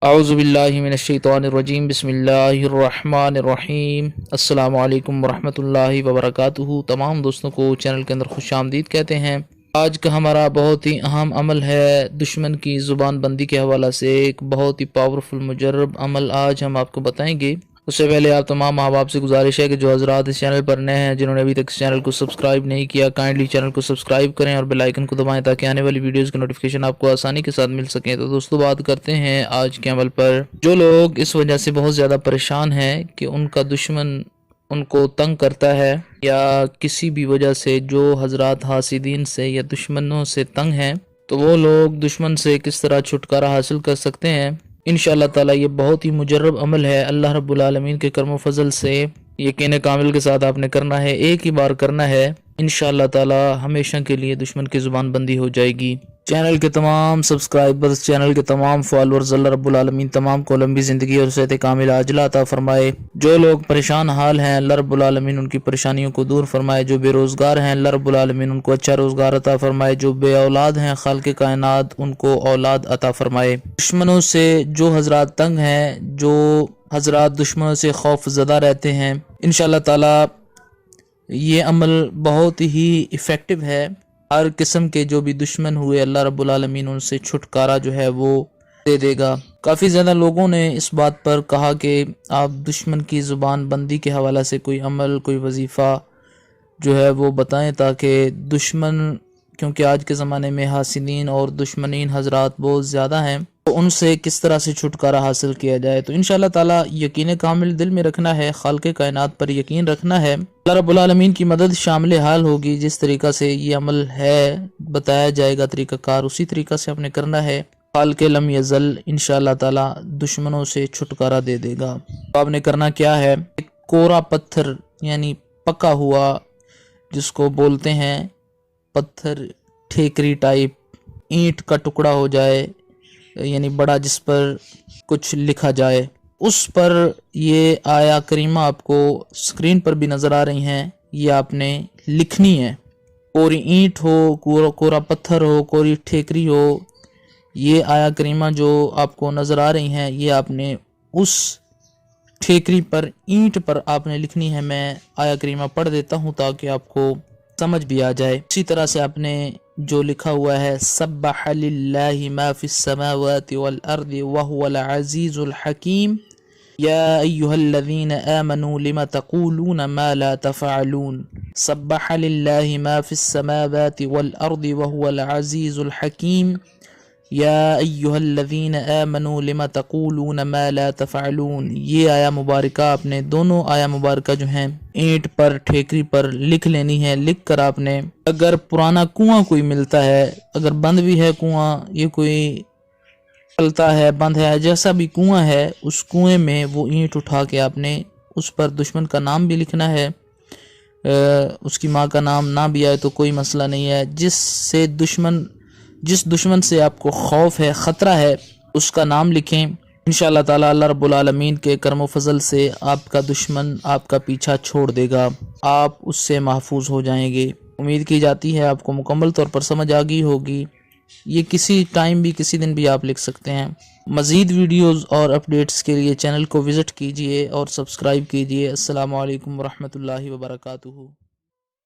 اعوذ باللہ من الشیطان الرجیم بسم اللہ الرحمن الرحیم السلام علیکم ورحمۃ اللہ وبرکاتہ۔ تمام دوستوں کو چینل کے اندر خوش آمدید کہتے ہیں۔ آج کا ہمارا بہت ہی اہم عمل ہے دشمن کی زبان بندی کے حوالہ سے ایک بہت ہی پاورفل مجرب عمل آج ہم آپ کو بتائیں گے۔ اس سے پہلے آپ تمام ماں باپ سے گزارش ہے کہ جو حضرات اس چینل پر نئے ہیں، جنہوں نے ابھی تک اس چینل کو سبسکرائب نہیں کیا، کائنڈلی چینل کو سبسکرائب کریں اور بیل آئیکن کو دبائیں تاکہ آنے والی ویڈیوز کی نوٹیفیکیشن آپ کو آسانی کے ساتھ مل سکیں۔ تو دوستو بات کرتے ہیں آج کے عمل پر۔ جو لوگ اس وجہ سے بہت زیادہ پریشان ہیں کہ ان کا دشمن ان کو تنگ کرتا ہے، یا کسی بھی وجہ سے جو حضرات حاسدین سے یا دشمنوں سے تنگ ہیں، تو وہ لوگ دشمن سے کس طرح چھٹکارا حاصل کر سکتے ہیں، انشاءاللہ تعالی یہ بہت ہی مجرب عمل ہے۔ اللہ رب العالمین کے کرم و فضل سے یقین کامل کے ساتھ آپ نے کرنا ہے، ایک ہی بار کرنا ہے، انشاءاللہ تعالی ہمیشہ کے لیے دشمن کی زبان بندی ہو جائے گی۔ چینل کے تمام سبسکرائبرز، چینل کے تمام فالورز، اللہ رب العالمین تمام کو لمبی زندگی اور صحت کامل عاجلہ عطا فرمائے۔ جو لوگ پریشان حال ہیں، اللہ رب العالمین ان کی پریشانیوں کو دور فرمائے۔ جو بے روزگار ہیں، اللہ رب العالمین ان کو اچھا روزگار عطا فرمائے۔ جو بے اولاد ہیں، خالق کائنات ان کو اولاد عطا فرمائے۔ دشمنوں سے جو حضرات تنگ ہیں، جو حضرات دشمنوں سے خوف زدہ رہتے ہیں، انشاءاللہ تعالی یہ عمل بہت ہی ایفیکٹو ہے۔ ہر قسم کے جو بھی دشمن ہوئے، اللہ رب العالمین ان سے چھٹکارا جو ہے وہ دے دے گا۔ کافی زیادہ لوگوں نے اس بات پر کہا کہ آپ دشمن کی زبان بندی کے حوالہ سے کوئی عمل، کوئی وظیفہ جو ہے وہ بتائیں، تاکہ دشمن، کیونکہ آج کے زمانے میں حاسدین اور دشمنین حضرات بہت زیادہ ہیں، تو ان سے کس طرح سے چھٹکارا حاصل کیا جائے۔ تو انشاءاللہ تعالی یقین کامل دل میں رکھنا ہے، خالق کائنات پر یقین رکھنا ہے، اللہ رب العالمین کی مدد شامل حال ہوگی۔ جس طریقہ سے یہ عمل ہے بتایا جائے گا طریقہ کار، اسی طریقہ سے آپ نے کرنا ہے۔ خالق لم یزل انشاءاللہ تعالی دشمنوں سے چھٹکارا دے دے گا۔ تو آپ نے کرنا کیا ہے، ایک کورا پتھر یعنی پکا ہوا، جس کو بولتے ہیں پتھر ٹھیکری ٹائپ، اینٹ کا ٹکڑا ہو جائے یعنی بڑا، جس پر کچھ لکھا جائے، اس پر یہ آیا کریمہ آپ کو سکرین پر بھی نظر آ رہی ہیں، یہ آپ نے لکھنی ہے۔ کوری اینٹ ہو، کورا پتھر ہو، کوری ٹھیکری ہو، یہ آیا کریمہ جو آپ کو نظر آ رہی ہیں، یہ آپ نے اس ٹھیکری پر، اینٹ پر آپ نے لکھنی ہے۔ میں آیا کریمہ پڑھ دیتا ہوں تاکہ آپ کو سمجھ بھی آ جائے۔ اسی طرح سے آپ نے جو لکھا ہوا ہے، سبح للہ ما فی السماوات والارض وهو العزیز الحکیم، یا ایہا الذین آمنوا لما تقولون ما لا تفعلون، سبح للہ ما فی السماوات والارض وهو العزیز الحکیم، یا ایہا الذین آمنوا لما تقولون ما لا تفعلون۔ یہ آیا مبارکہ آپ نے، دونوں آیا مبارکہ جو ہیں، اینٹ پر ٹھیکری پر لکھ لینی ہے۔ لکھ کر آپ نے، اگر پرانا کنواں کوئی ملتا ہے، اگر بند بھی ہے کنواں، یہ کوئی چلتا ہے بند ہے، جیسا بھی کنواں ہے، اس کنویں میں وہ اینٹ اٹھا کے آپ نے اس پر دشمن کا نام بھی لکھنا ہے۔ اس کی ماں کا نام نہ بھی آئے تو کوئی مسئلہ نہیں ہے، جس دشمن سے آپ کو خوف ہے، خطرہ ہے، اس کا نام لکھیں۔ انشاءاللہ تعالی اللہ رب العالمین کے کرم و فضل سے آپ کا دشمن آپ کا پیچھا چھوڑ دے گا، آپ اس سے محفوظ ہو جائیں گے۔ امید کی جاتی ہے آپ کو مکمل طور پر سمجھ آ گئی ہوگی۔ یہ کسی ٹائم بھی، کسی دن بھی آپ لکھ سکتے ہیں۔ مزید ویڈیوز اور اپڈیٹس کے لیے چینل کو وزٹ کیجئے اور سبسکرائب کیجئے۔ السلام علیکم ورحمۃ اللہ وبرکاتہ۔